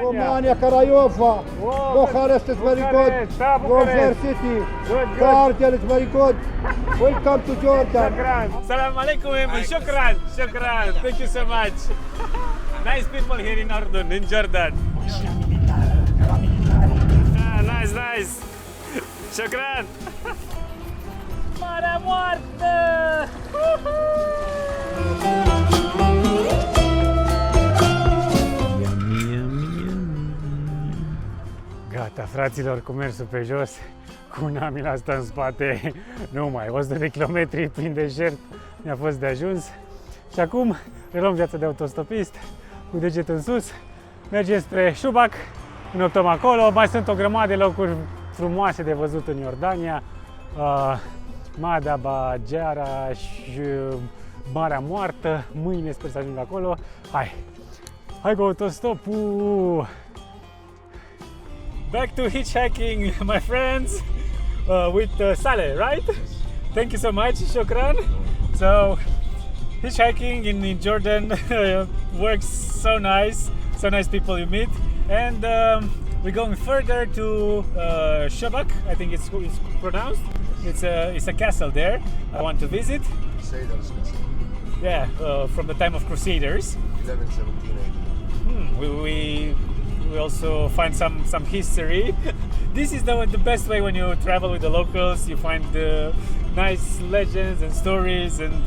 Romania, Craiova, Bucharest is very good, Rover City, Cardiel is very good. Welcome to Jordan. Salam alaikum, shukran, shukran. Thank you so much. Nice people here in Urdun, in Jordan. Nice, nice. Shukran. Marea moartă! Gata, fraților, cu mersul pe jos, cu namila asta în spate, nu mai, 100 de kilometri prin deșert mi-a fost de ajuns. Și acum reluăm viața de autostopist, cu degetul în sus, mergem spre Shubac, ne optăm acolo, mai sunt o grămadă de locuri frumoase de văzut în Iordania, Madaba, Geara și Marea Moartă, mâine sper să ajung acolo. Hai cu autostopul! Back to hitchhiking, my friends, with Saleh, right? Thank you so much, shukran. So, hitchhiking in Jordan works so nice people you meet. And we're going further to Shabak, I think it's pronounced. It's a castle there I want to visit. Crusaders castle. Yeah, from the time of Crusaders. 11, 17, 18. We also find some history. This is the best way when you travel with the locals. You find nice legends and stories and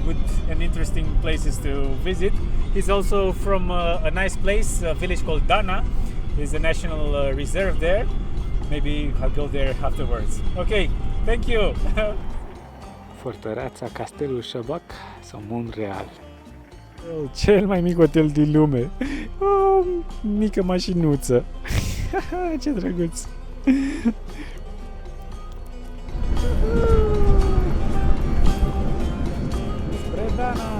good and interesting places to visit. He's also from a nice place, a village called Dana. There's a national reserve there. Maybe I'll go there afterwards. Okay, thank you. Fortăreața Castelul Shabak sau Montreal. Cel mai mic hotel din lume. O mică mașinuță. Ce drăguț. Spre Dana.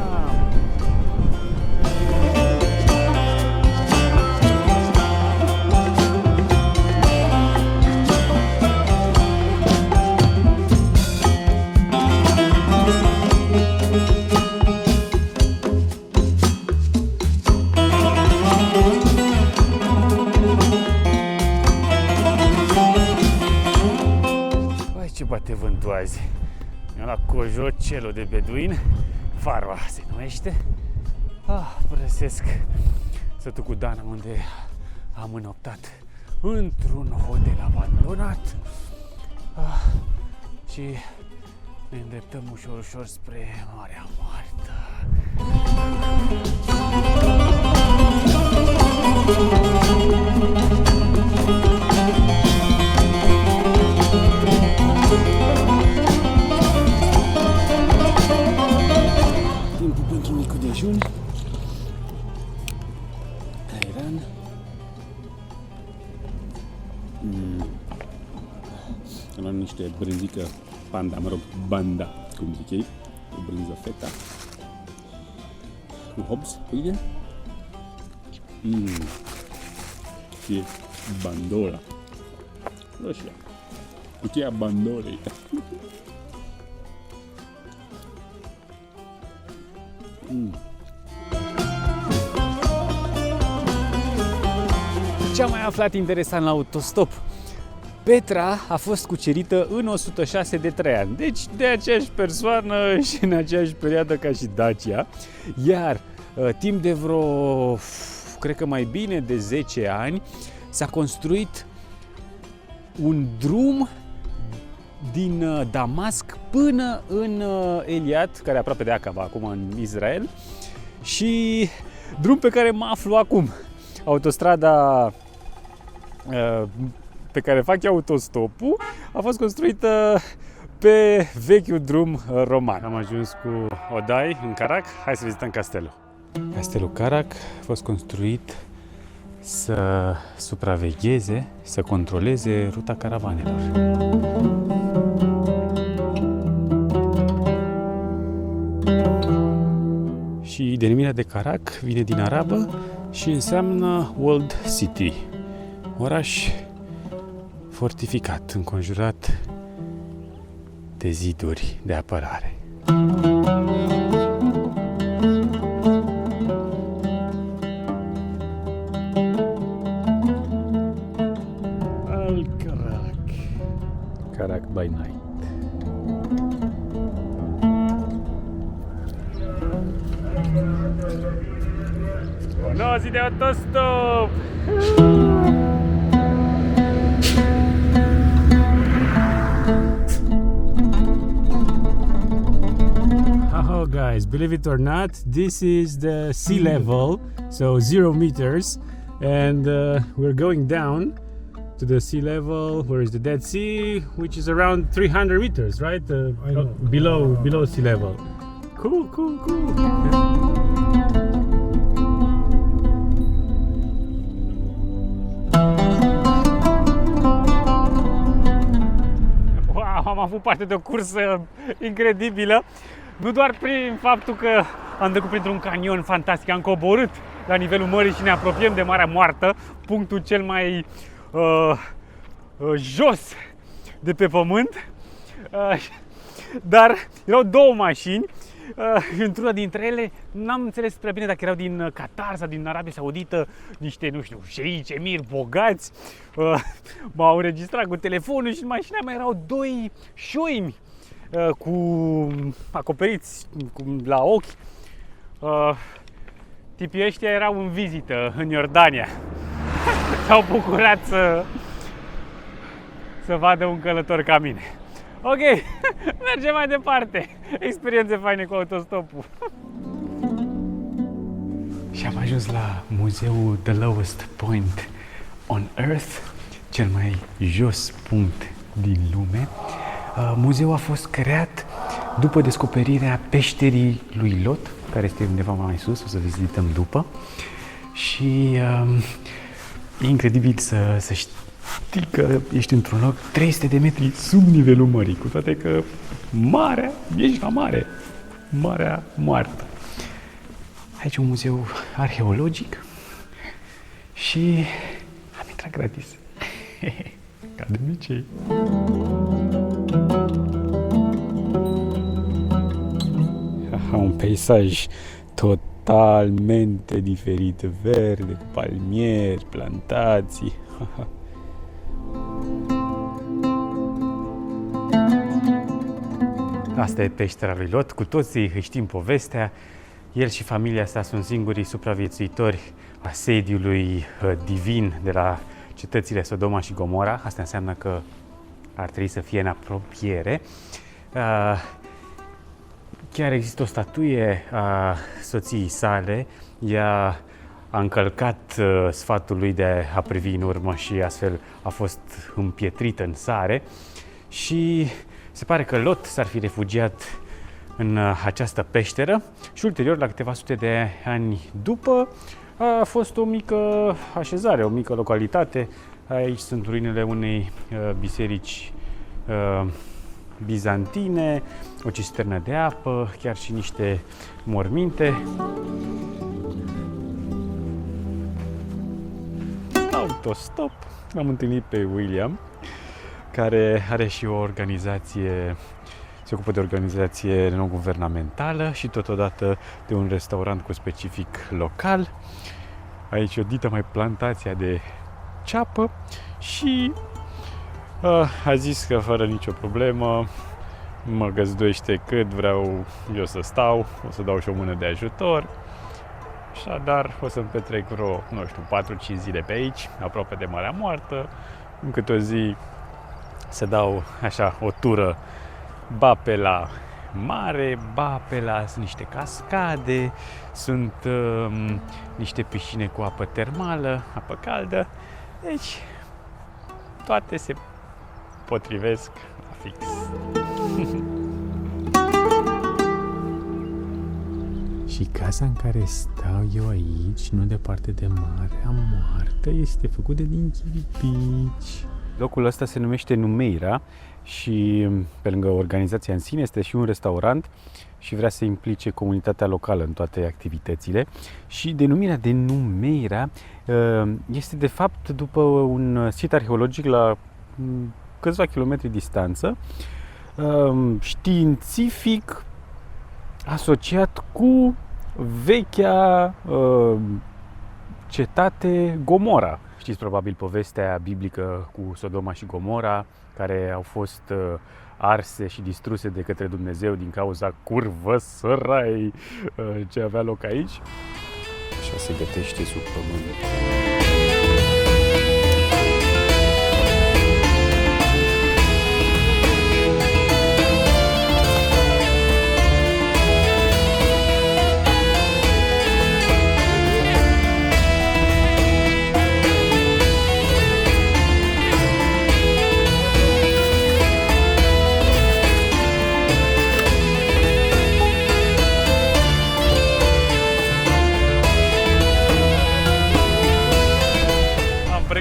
Bate vântul azi. Mi-am luat cojocelul de beduin, Farva se numește. Părăsesc sătul cu Dana, unde am înoptat într-un hotel abandonat. Și ne îndreptăm ușor spre Marea Moartă. Timpul pentru micul dejun. Airan. Am luat niște brânzică panda, banda, cum zic ei, o brânză feta, cu hobs, pâine. Și bandola. Așa. Cutia bandolei. Ce am mai aflat interesant la autostop? Petra a fost cucerită în 106 de 3 ani, deci de aceeași persoană și în aceeași perioadă ca și Dacia, iar timp de vreo, cred că mai bine de 10 ani, s-a construit un drum din Damasc până în Eliat, care e aproape de Aqaba, acum în Israel, și drum pe care mă aflu acum. Autostrada pe care fac eu autostopul a fost construită pe vechiul drum roman. Am ajuns cu Odai în Carac. Hai să vizităm castelul. Castelul Carac a fost construit să supravegheze, să controleze ruta caravanelor. Și denumirea de Carac vine din arabă și înseamnă Walled City, oraș fortificat, înconjurat de ziduri de apărare. by night. O nouă zi de autostop! Oh guys, believe it or not, this is the sea level, so 0 meters, and we're going down to the sea level. Where is the Dead Sea, which is around 300 meters, right? Below sea level. Cool. Wow, am avut parte de o cursă incredibilă. Nu doar prin faptul că am trecut printr-un canion fantastic, am coborât la nivelul mării și ne apropiem de Marea Moartă, punctul cel mai jos de pe pământ, dar erau două mașini, într-una dintre ele n-am înțeles prea bine dacă erau din Qatar sau din Arabia Saudită, niște, nu știu, șeici, emiri bogați, m-au înregistrat cu telefonul și în mașina mea erau doi șoimi cu acoperiți la ochi. Tipii ăștia erau în vizită în Iordania. S-au bucurat să vadă un călător ca mine. Ok, mergem mai departe. Experiențe faine cu autostopul. Și am ajuns la muzeul The Lowest Point on Earth, cel mai jos punct din lume. Muzeul a fost creat după descoperirea peșterii lui Lot, care este undeva mai sus, o să vizităm după. Și e incredibil să știi că ești într-un loc 300 de metri sub nivelul mării, cu toate că ești la mare, Marea Moartă. Aici un muzeu arheologic și am intrat gratis, ca de obicei. Un peisaj totalmente diferit, verde, cu palmieri, plantații. Asta e peștera lui Lot, cu toții îi știm povestea. El și familia sa sunt singurii supraviețuitori a sediului divin de la cetățile Sodoma și Gomora. Asta înseamnă că ar trebui să fie în apropiere. Chiar există o statuie a soției sale. Ea a încălcat sfatul lui de a privi în urmă și astfel a fost împietrită în sare. Și se pare că Lot s-ar fi refugiat în această peșteră și ulterior, la câteva sute de ani după, a fost o mică așezare, o mică localitate. Aici sunt ruinele unei biserici bizantine, o cisternă de apă, chiar și niște morminte. Autostop. Am întâlnit pe William, care are și o organizație, se ocupă de organizație non-guvernamentală și totodată de un restaurant cu specific local. Aici o dită mai plantația de ceapă și a zis că fără nicio problemă mă găzduiește cât vreau eu să stau, o să dau și o mână de ajutor. Așadar, o să-mi petrec vreo, 4-5 zile pe aici, aproape de Marea Moartă. În câte o zi să dau așa o tură, ba pe la mare, ba pe la sunt niște cascade, sunt niște piscine cu apă termală, apă caldă. Deci, toate se potrivesc la fix. Și casa în care stau eu aici, nu departe de Marea Moartă, este făcută din chiripici. Locul ăsta se numește Numeira și pe lângă organizația în sine este și un restaurant și vrea să implice comunitatea locală în toate activitățile. Și denumirea de Numeira este de fapt după un sit arheologic la câțiva kilometri distanță, științific asociat cu vechea cetate Gomora. Știți probabil povestea biblică cu Sodoma și Gomora, care au fost arse și distruse de către Dumnezeu din cauza curvăsărai ce avea loc aici. Așa se gătește sub pământ.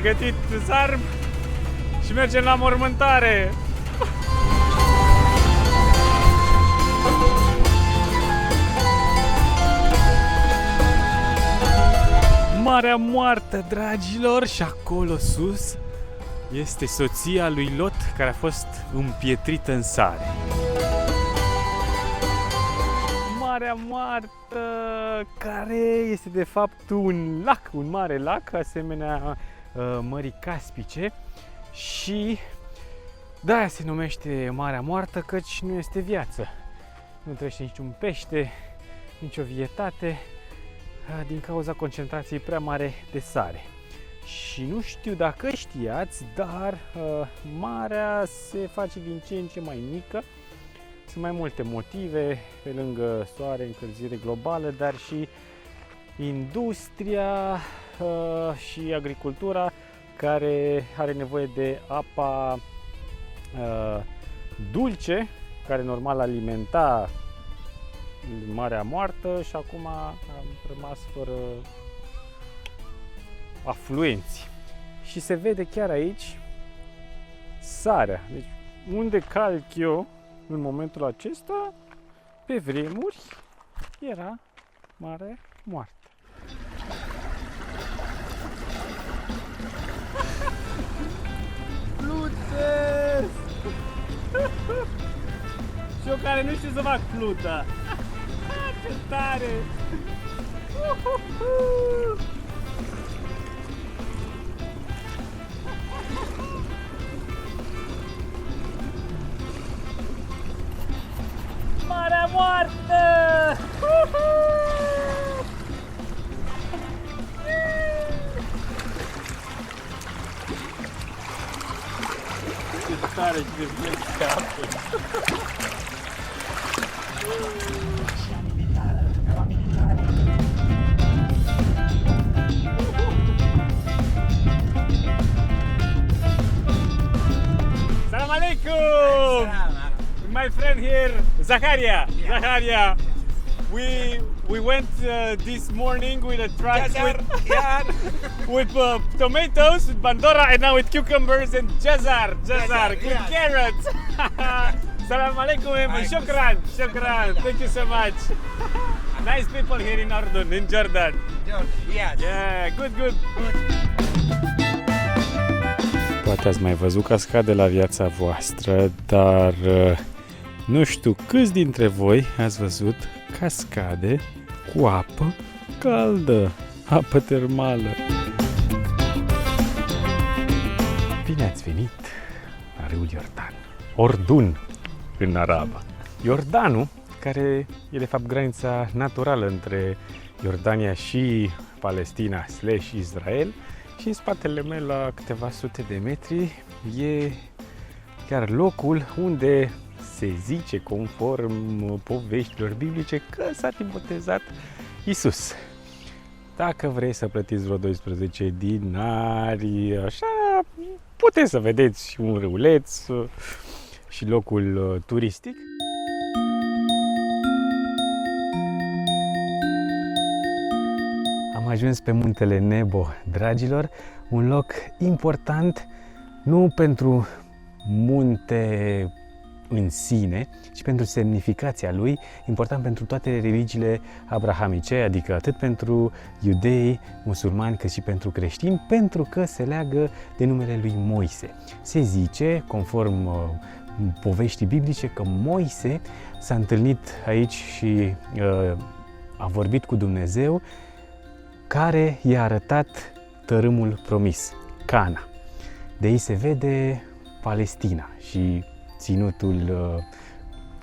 Pregătit zarb și mergem la mormântare. Marea Moartă, dragilor, și acolo sus este soția lui Lot, care a fost împietrită în sare. Marea Moartă, care este de fapt un lac, un mare lac, asemenea Mării Caspice, și de-aia se numește Marea Moartă, căci nu este viață. Nu trăiește niciun pește, nicio vietate, din cauza concentrației prea mare de sare. Și nu știu dacă știați, dar marea se face din ce în ce mai mică. Sunt mai multe motive, pe lângă soare, încălzire globală, dar și industria și agricultura, care are nevoie de apa dulce, care normal alimenta Marea Moartă, și acum am rămas fără afluenți. Și se vede chiar aici sarea. Deci unde calc eu în momentul acesta, pe vremuri era Marea Moartă. Plutesc! Și eu care nu știu să fac plută. Ce tare! Marea Moartă! Ce tare de vieți apă! Salam alaikum! My friend here, Zacharia. Yeah. Zacharia. We went this morning with a truck with tomatoes, with bandora, and now with cucumbers and jazar with carrots. Salam alaikum and shukran. Thank you so much. Nice people here in Urdun, in Jordan. Yes. Yeah, good. Poate ați mai văzut cascade la viața voastră, dar nu știu câți dintre voi ați văzut cascade cu apă caldă, apă termală. Bine ați venit la râul Iordan, Ordun în arabă. Iordanul, care e de fapt granița naturală între Iordania și Palestina / Israel, și în spatele meu, la câteva sute de metri, e chiar locul unde se zice, conform poveștilor biblice, că s-a botezat Iisus. Dacă vrei să plătiți vreo 12 dinari, așa, puteți să vedeți un râuleț și locul turistic. Am ajuns pe muntele Nebo, dragilor, un loc important nu pentru munte în sine, ci pentru semnificația lui, important pentru toate religiile abrahamice, adică atât pentru iudei, musulmani, cât și pentru creștini, pentru că se leagă de numele lui Moise. Se zice, conform poveștii biblice, că Moise s-a întâlnit aici și a vorbit cu Dumnezeu care i-a arătat tărâmul promis, Cana. De aici se vede Palestina și ținutul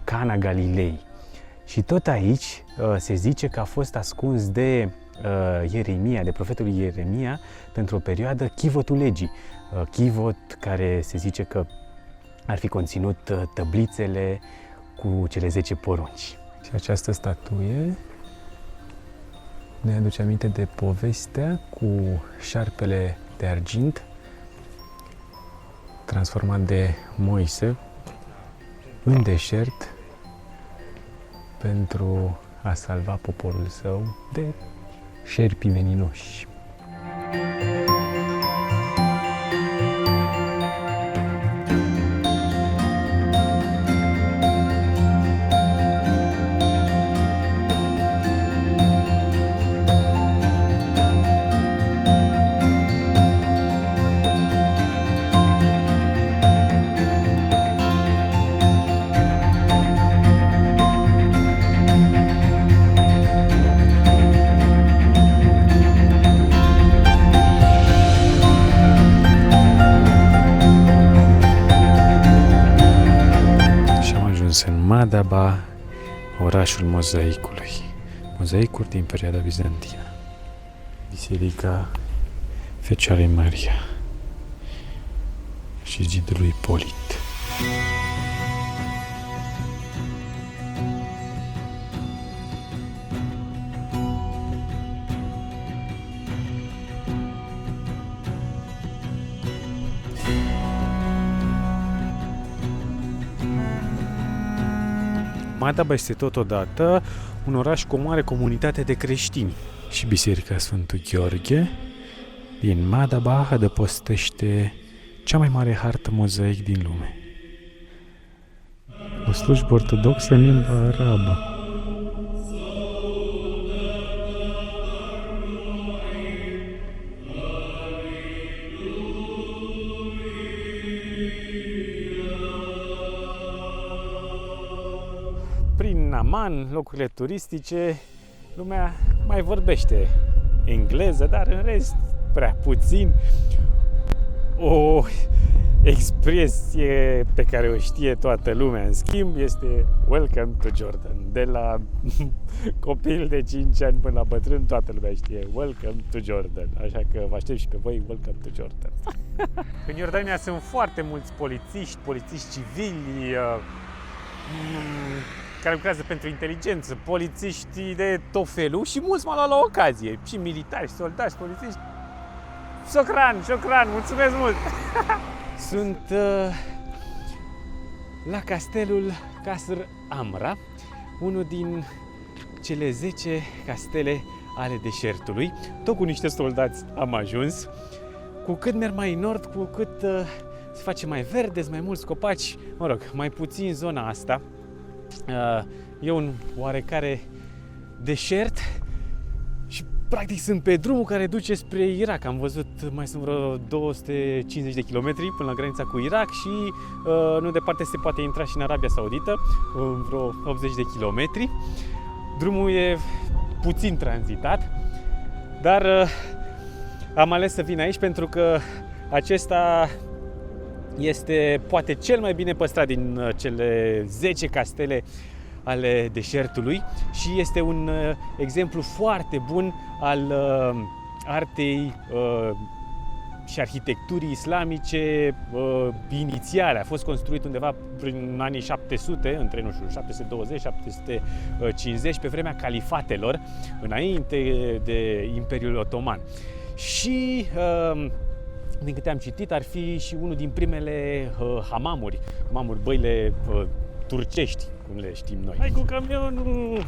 Cana Galilei. Și tot aici se zice că a fost ascuns de Ieremia, de profetul Ieremia, pentru o perioadă chivotul legii. Chivot care se zice că ar fi conținut tăblițele cu cele 10 porunci. Și această statuie ne aduce aminte de povestea cu șarpele de argint transformat de Moise în deșert pentru a salva poporul său de șerpii veninoși. În Madaba, orașul mozaicului. Mozaicuri din perioada bizantină. Biserica Fecioarei Maria și zidul lui Ipolit. Madaba este totodată un oraș cu o mare comunitate de creștini și Biserica Sfântul Gheorghe din Madaba adăpostește cea mai mare hartă mozaic din lume. O slujbă ortodoxă în limba arabă. Prin Amman, locurile turistice, lumea mai vorbește engleză, dar în rest prea puțin. O expresie pe care o știe toată lumea, în schimb, este Welcome to Jordan. De la copil de 5 ani până la bătrân, toată lumea știe Welcome to Jordan. Așa că vă aștept și pe voi, Welcome to Jordan. În Iordania sunt foarte mulți polițiști civili, care lucrează pentru inteligență, polițiști de tot felul și mulți m-au luat la ocazie, și militari, și soldați, polițiști. Șocran, mulțumesc mult! Sunt la castelul Qasr Amra, unul din cele 10 castele ale deșertului. Tot cu niște soldați am ajuns. Cu cât merg mai în nord, cu cât se face mai verde, mai mulți copaci, mă rog, mai puțin zona asta. E un oarecare deșert și practic sunt pe drumul care duce spre Irak. Am văzut, mai sunt vreo 250 de kilometri până la granița cu Irak și nu departe se poate intra și în Arabia Saudită, vreo 80 de kilometri. Drumul e puțin tranzitat, dar am ales să vin aici pentru că acesta este poate cel mai bine păstrat din cele 10 castele ale deșertului și este un exemplu foarte bun al artei și arhitecturii islamice inițiale. A fost construit undeva prin anii 700, între, nu știu, 720-750, pe vremea califatelor, înainte de Imperiul Otoman. Și din câte am citit, ar fi și unul din primele hamamuri, băile turcești, cum le știm noi. Hai cu camionul!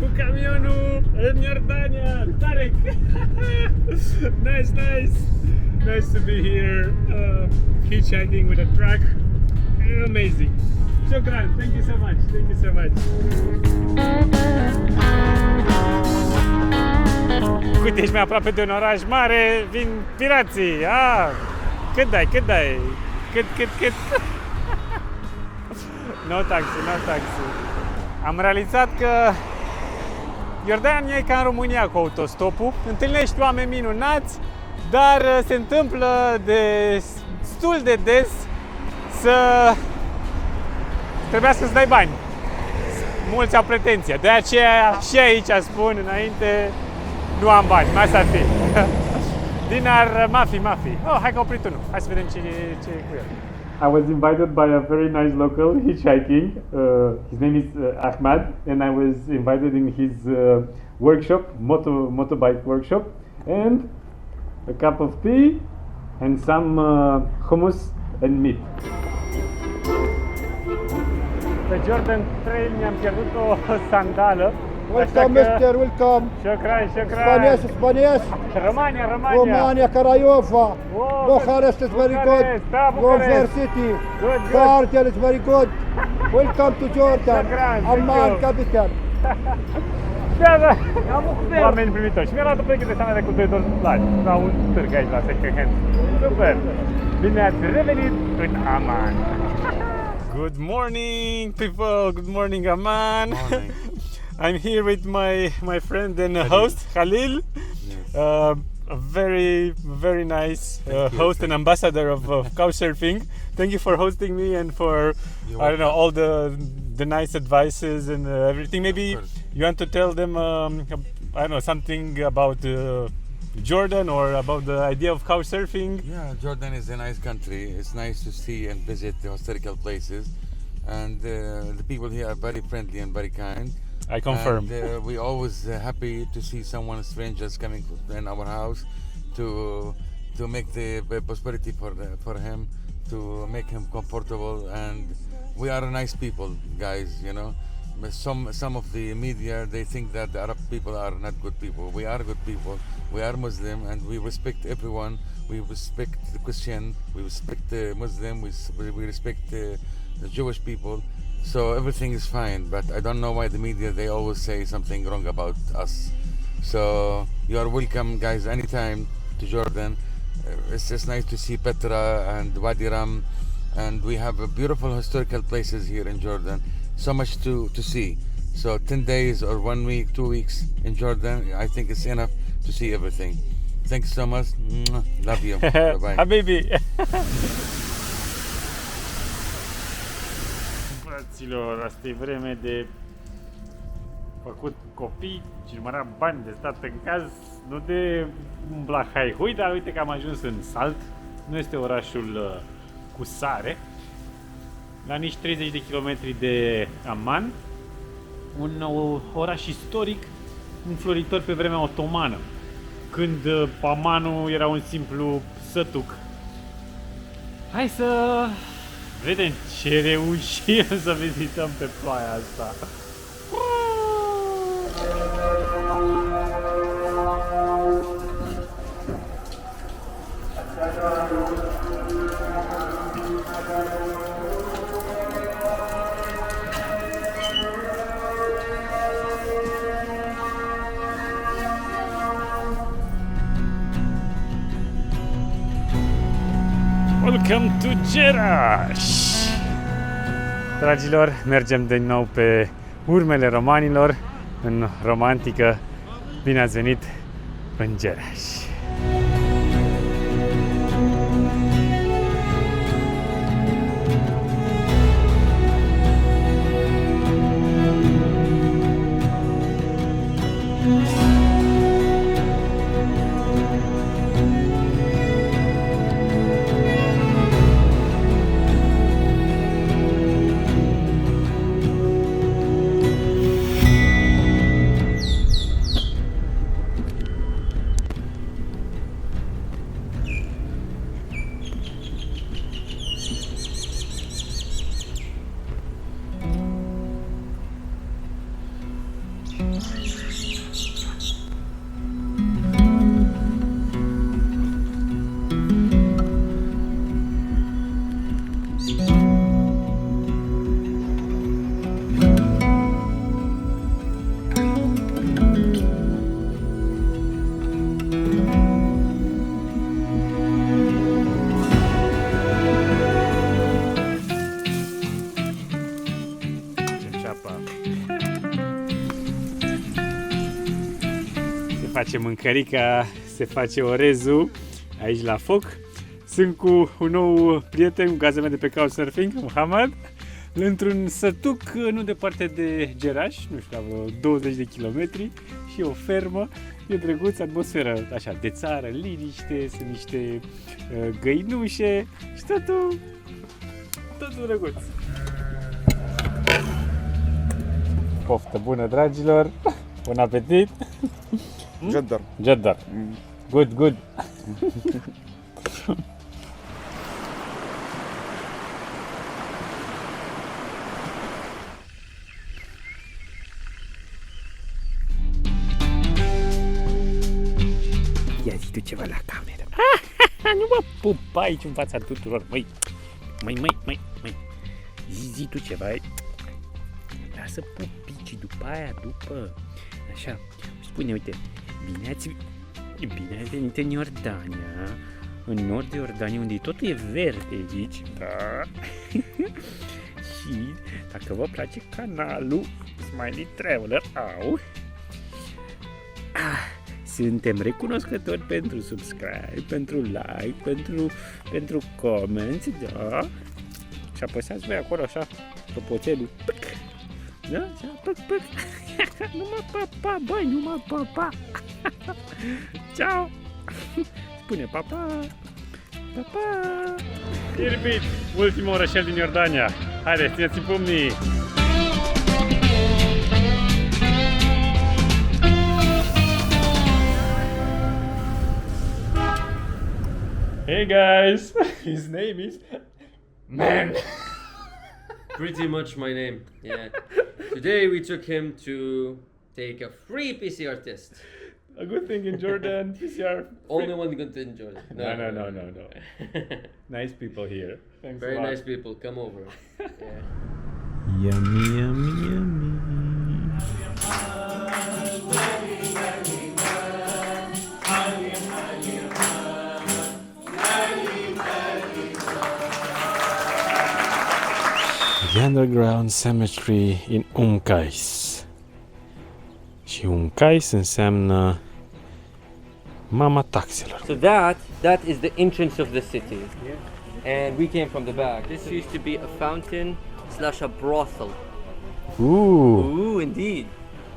Cu camionul în Iordania! Tarek! Nice! Nice to be here. Hitchhiking with a truck. Amazing! Shukran! Thank you so much! Uite, ești mai aproape de un oraș mare, vin pirații! Cât dai? Cât? No taxi. Am realizat că Iordania e ca în România cu autostopul. Întâlnești oameni minunați, dar se întâmplă destul de des să trebuiască să dai bani. Mulți au pretenția. De aceea și aici spun înainte, nu am bani, mai să fi. Dinar Mafi. Oh, hai că a oprit unul. Hai să vedem ce e cu el. I was invited by a very nice local hitchhiking. His name is Ahmad, and I was invited in his workshop, motorbike workshop, and a cup of tea and some hummus and meat. Pe Jordan Trail mi-am pierdut o sandală. Welcome, mister, welcome. Shukran. Spanias. Romania, Craiova. Bucharest is very good. Gover City. Cartel is very good. Welcome to Jordan. Amman capital. Da. Oameni primitori. Și mi-a luat o pereche de sandale cu $2 la un târg aici la second hand. Super. Bine ați revenit în Amman. Good morning, people. Good morning, Amman. Morning. I'm here with my friend and host, Khalil. Yes. A very nice host and ambassador of couchsurfing. Thank you for hosting me and for all the nice advices and everything. Maybe you want to tell them something about Jordan or about the idea of couchsurfing. Yeah, Jordan is a nice country. It's nice to see and visit the historical places, and the people here are very friendly and very kind. I confirm. And we always happy to see someone strangers coming in our house to make the prosperity for him, to make him comfortable, and we are nice people, guys. You know, but some of the media, they think that the Arab people are not good people. We are good people. We are Muslim, and we respect everyone. We respect the Christian. We respect the Muslim. We respect the Jewish people. So everything is fine, but I don't know why the media, they always say something wrong about us. So you are welcome, guys, anytime to Jordan. It's just nice to see Petra and Wadi Ram, and we have beautiful historical places here in Jordan. So much to see. So 10 days or 1 week, 2 weeks in Jordan, I think it's enough to see everything. Thanks so much. Love you. Bye-bye. Habibi. Fraților, asta e vreme de făcut copii și numărat bani de stat în caz, nu de umbla hai-hui, dar uite că am ajuns în Salt. Nu este orașul cu sare, la nici 30 de kilometri de Amman, un oraș istoric înfloritor pe vremea otomană, când Ammanul era un simplu sătuc. Hai să vedem ce reușim să vizităm pe ploaia asta. Welcome to Jerash! Dragilor, mergem din nou pe urmele romanilor în romantică. Bine ați venit în Jerash! face mâncărica, se face orezul aici la foc. Sunt cu un nou prieten, cu gaza mea de pe Couchsurfing, Mohamed, într-un sătuc nu departe de Geraș, nu știu, vreo 20 de kilometri, și o fermă. E drăguț, atmosferă așa de țară, liniște, sunt niște găinușe și totul drăguț. Poftă bună, dragilor! Bun apetit! Jaddar. Jaddar. Good, good. Ia zi tu ceva la cameră. Nu mă pupa aici în fața tuturor, măi. Măi. Zi tu ceva. Lasă pupicii după aia, Așa, spune, uite, bine ați venit în Iordania, în nord de Iordania, unde totul e verde aici, da? Și dacă vă place canalul Smiley Traveler, suntem recunoscători pentru subscribe, pentru like, pentru comments, da? Și apăsați voi acolo așa, clopoțelul. Da? Păc. Nu mă papa, băi, nu mă papa. Ciao. Spune papa. Papa. Irbit, ultimul orășel din Iordania. Haide, țineți-mi pumnii. Hey guys, his name is Man. Pretty much my name, yeah. Today we took him to take a free PCR test. A good thing in Jordan, PCR. Only one good thing in Jordan. No. Nice people here. Thanks Very a lot. nice people, come over. Yeah. Yummy. The Underground Cemetery in Umkais. Și Umkais înseamnă mama taxelor. So that is the entrance of the city. And we came from the back. This used to be a fountain / a brothel. Ooh, indeed.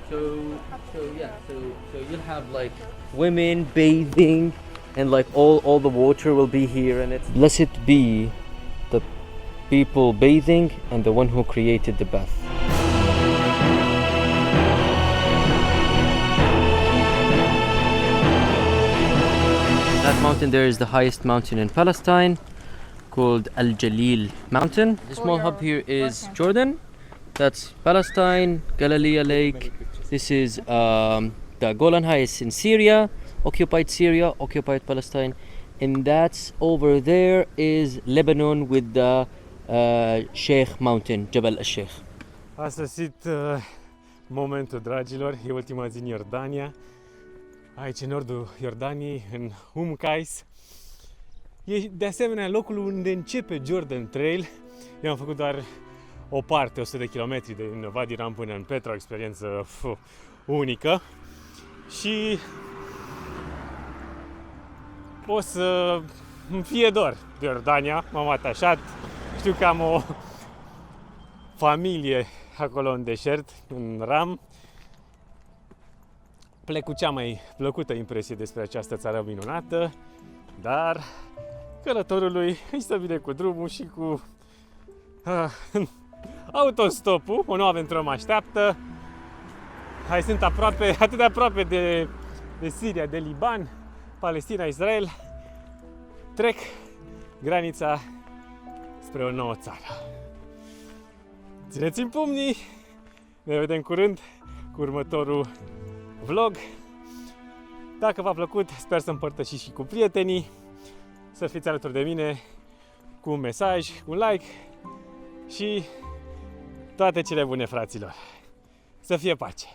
So you'll have like women bathing, and like all the water will be here, and it's blessed be the people bathing and the one who created the bath. That mountain there is the highest mountain in Palestine, called Al Jalil Mountain. The small hub here is Jordan. That's Palestine, Galilee Lake. This is the Golan Heights in Syria, occupied Palestine. And that's over there is Lebanon with the Sheikh Mountain, Jabal al-Sheikh. A sosit momentul, dragilor, e ultima zi în Iordania, aici în nordul Iordaniei, în Umkais. E de asemenea locul unde începe Jordan Trail. Eu am făcut doar o parte, 100 de kilometri din Wadi Rum până în Petra, o experiență unică. Și o să îmi fie dor de Iordania, m-am atașat. Știu că am o familie acolo în deșert, în Ram. Plec cu cea mai plăcută impresie despre această țară minunată, dar călătorului îi stă bine cu drumul și cu autostopul. O nouă aventură mă așteaptă. Hai, sunt aproape, atât de aproape de Siria, de Liban, Palestina, Israel. Trec granița spre o nouă țară. Țineți-mi pumnii! Ne vedem curând cu următorul vlog. Dacă v-a plăcut, sper să împărtășiți și cu prietenii, să fiți alături de mine cu un mesaj, cu un like și toate cele bune, fraților. Să fie pace!